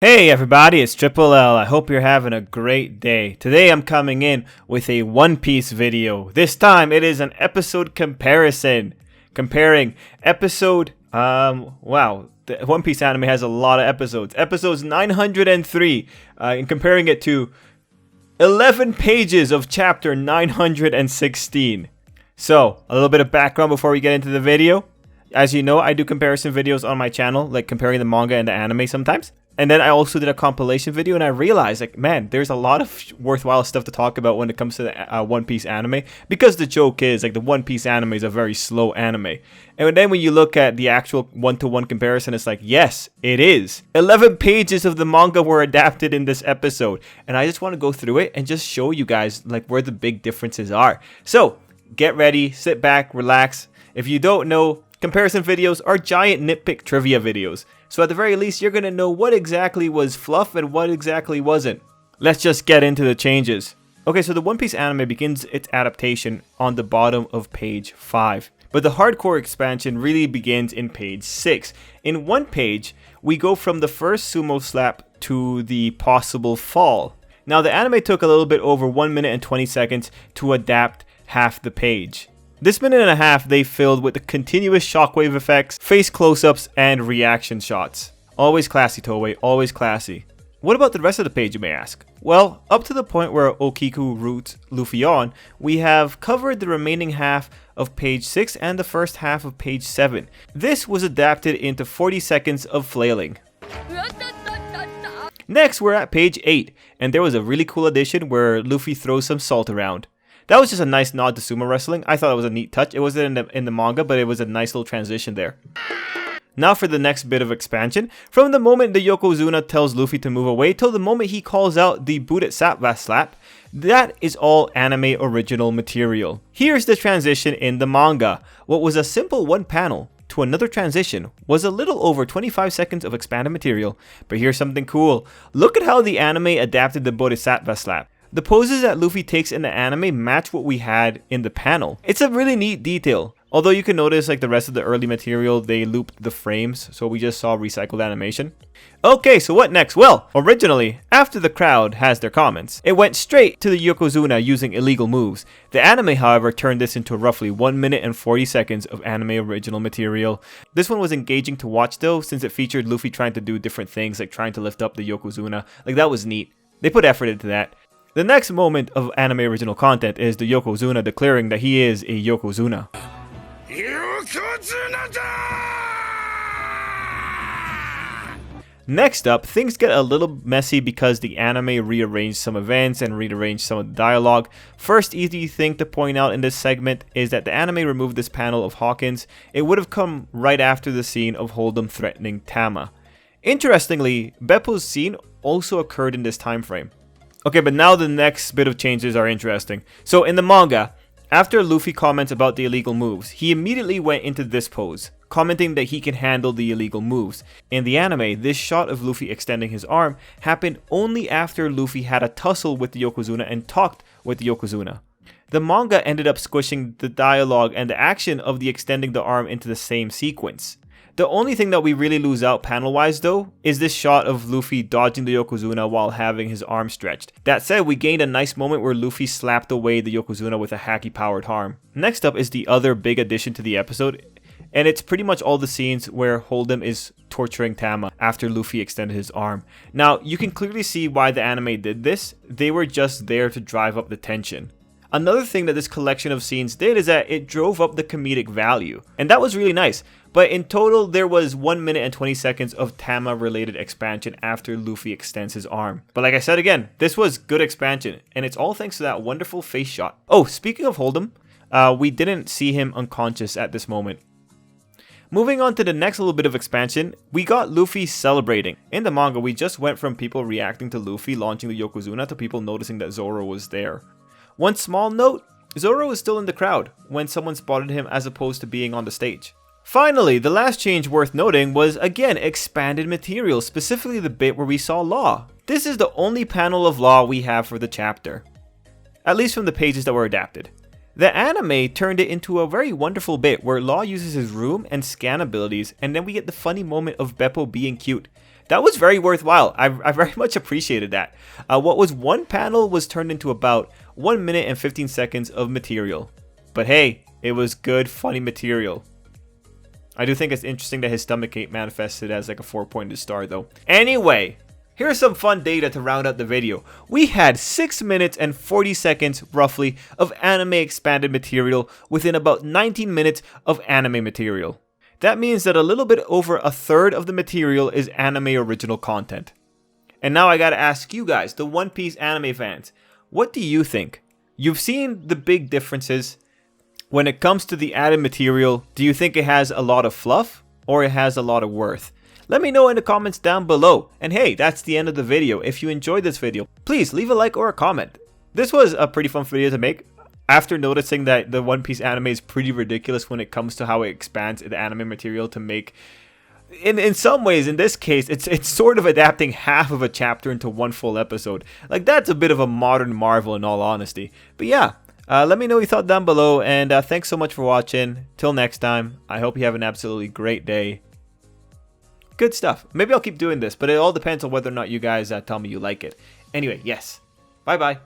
Hey everybody, it's Tripl-L. I hope you're having a great day. Today I'm coming in with a One Piece video. This time it is an episode comparison. Comparing episode, wow, the One Piece anime has a lot of episodes. Episodes 903, and comparing it to 11 pages of chapter 916. So, a little bit of background before we get into the video. As you know, I do comparison videos on my channel, like comparing the manga and the anime sometimes. And then I also did a compilation video and I realized, like, man, there's a lot of worthwhile stuff to talk about when it comes to the One Piece anime. Because the joke is, like, the One Piece anime is a very slow anime. And then when you look at the actual one-to-one comparison, it's like, yes, it is. 11 pages of the manga were adapted in this episode. And I just want to go through it and just show you guys, like, where the big differences are. So, get ready, sit back, relax. If you don't know, comparison videos are giant nitpick trivia videos. So at the very least, you're going to know what exactly was fluff and what exactly wasn't. Let's just get into the changes. Okay, so the One Piece anime begins its adaptation on the bottom of page 5. But the hardcore expansion really begins in page 6. In one page, we go from the first sumo slap to the possible fall. Now the anime took a little bit over 1 minute and 20 seconds to adapt half the page. This minute and a half they filled with the continuous shockwave effects, face close-ups, and reaction shots. Always classy, Toei, always classy. What about the rest of the page, you may ask? Well, up to the point where Okiku roots Luffy on, we have covered the remaining half of page 6 and the first half of page 7. This was adapted into 40 seconds of flailing. Next, we're at page 8, and there was a really cool addition where Luffy throws some salt around. That was just a nice nod to sumo wrestling. I thought it was a neat touch. It wasn't in the manga, but it was a nice little transition there. Now for the next bit of expansion. From the moment the Yokozuna tells Luffy to move away till the moment he calls out the Budet Sapva slap, that is all anime original material. Here's the transition in the manga. What was a simple one panel to another transition was a little over 25 seconds of expanded material. But here's something cool. Look at how the anime adapted the Bodhisattva slap. The poses that Luffy takes in the anime match what we had in the panel. It's a really neat detail. Although you can notice, like the rest of the early material, they looped the frames, so we just saw recycled animation. Okay, so what next? Well, originally, after the crowd has their comments, it went straight to the Yokozuna using illegal moves. The anime, however, turned this into roughly 1 minute and 40 seconds of anime original material. This one was engaging to watch though, since it featured Luffy trying to do different things, like trying to lift up the Yokozuna. Like, that was neat. They put effort into that. The next moment of anime original content is the Yokozuna declaring that he is a Yokozuna. Next up, things get a little messy because the anime rearranged some events and rearranged some of the dialogue. First easy thing to point out in this segment is that the anime removed this panel of Hawkins. It would have come right after the scene of Hold'em threatening Tama. Interestingly, Beppo's scene also occurred in this time frame. Okay, but now the next bit of changes are interesting. So in the manga, after Luffy comments about the illegal moves, he immediately went into this pose, commenting that he can handle the illegal moves. In the anime, this shot of Luffy extending his arm happened only after Luffy had a tussle with the Yokozuna and talked with the Yokozuna. The manga ended up squishing the dialogue and the action of the extending the arm into the same sequence. The only thing that we really lose out panel-wise though, is this shot of Luffy dodging the Yokozuna while having his arm stretched. That said, we gained a nice moment where Luffy slapped away the Yokozuna with a haki-powered arm. Next up is the other big addition to the episode, and it's pretty much all the scenes where Hold'em is torturing Tama after Luffy extended his arm. Now, you can clearly see why the anime did this. They were just there to drive up the tension. Another thing that this collection of scenes did is that it drove up the comedic value, and that was really nice. But in total, there was 1 minute and 20 seconds of Tama-related expansion after Luffy extends his arm. But like I said again, this was good expansion, and it's all thanks to that wonderful face shot. Oh, speaking of Hold'em, we didn't see him unconscious at this moment. Moving on to the next little bit of expansion, we got Luffy celebrating. In the manga, we just went from people reacting to Luffy launching the Yokozuna to people noticing that Zoro was there. One small note, Zoro is still in the crowd when someone spotted him as opposed to being on the stage. Finally, the last change worth noting was, again, expanded material, specifically the bit where we saw Law. This is the only panel of Law we have for the chapter, at least from the pages that were adapted. The anime turned it into a very wonderful bit where Law uses his room and scan abilities, and then we get the funny moment of Beppo being cute. that was very worthwhile. I very much appreciated that. What was one panel was turned into about 1 minute and 15 seconds of material. But hey, it was good, funny material. I do think it's interesting that his stomachache manifested as like a 4-pointed star though. Anyway, here's some fun data to round out the video. We had 6 minutes and 40 seconds roughly of anime expanded material within about 19 minutes of anime material. That means that a little bit over a third of the material is anime original content. And now I gotta ask you guys, the One Piece anime fans, what do you think? You've seen the big differences. When it comes to the added material, do you think it has a lot of fluff or it has a lot of worth? Let me know in the comments down below. And hey, that's the end of the video. If you enjoyed this video, please leave a like or a comment. This was a pretty fun video to make. After noticing that the One Piece anime is pretty ridiculous when it comes to how it expands the anime material to make... In some ways, in this case, it's sort of adapting half of a chapter into one full episode. Like, that's a bit of a modern marvel in all honesty. But yeah, let me know what you thought down below, and thanks so much for watching. Till next time, I hope you have an absolutely great day. Good stuff. Maybe I'll keep doing this, but it all depends on whether or not you guys tell me you like it. Anyway, yes. Bye-bye.